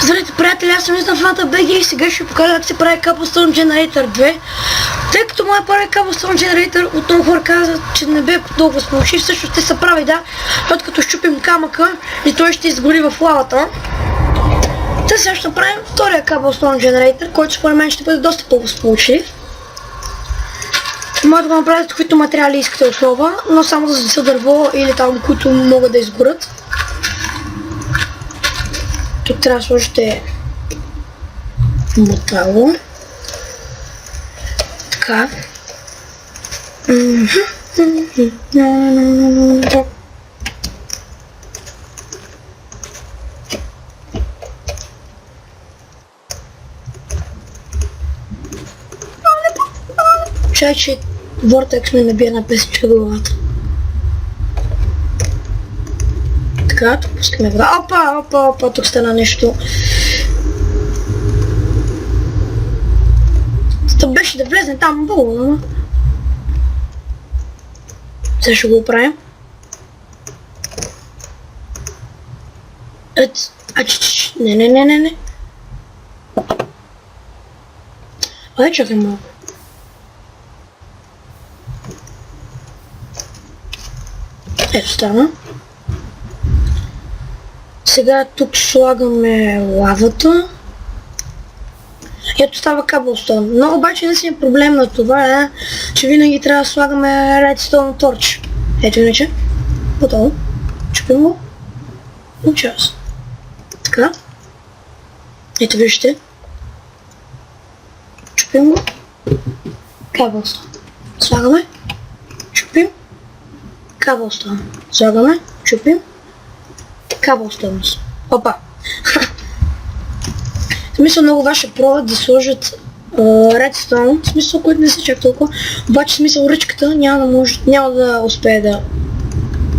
Здравейте, приятели, аз съм Мистер Фанта БГ и сега ще покажа как се прави Cobblestone Generator 2. Тъй като моят първи Cobblestone Generator, отново хора казват, че не бе толкова сполучлив, всъщност те са прави, да, защото като щупим камъка и той ще изгори в лавата. Та сега ще направим втория Cobblestone Generator, който според мен ще бъде доста по-сполучлив. Може да го направите каквито материали искате основа, но само за да са дърво или там, които могат да изгорят. Тук трябва да сложите метало. Така. Чай, че Vortex ми набия на песечка главата. Така, тук пускаме вода. Опа, тук стана нещо. Тук беше да влезне там болно, но... Сега ще го оправим. Не. Ай, чакай малко. Ето стана. Сега тук слагаме лавата. Ето става Cobblestone. Но обаче наистина проблем на това е, че винаги трябва да слагаме Redstone Torch. Ето иначе. Готово. Чупим го. Час. Така. Ето вижте. Чупим го. Cobblestone. Слагаме. Чупим. Cobblestone. Слагаме. Чупим. Cobblestone. Опа. В смисъл много ваша пробват да сложат Redstone, в смисъл, който не се чак толкова, обаче в смисъл ръчката няма да успее да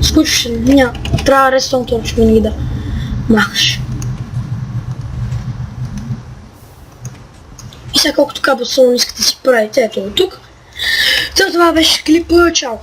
скучиш, трябва Redstone Torch винаги да махаш. И сега колкото Cobblestone искате си правите, ето тук. Това беше клипа, чао!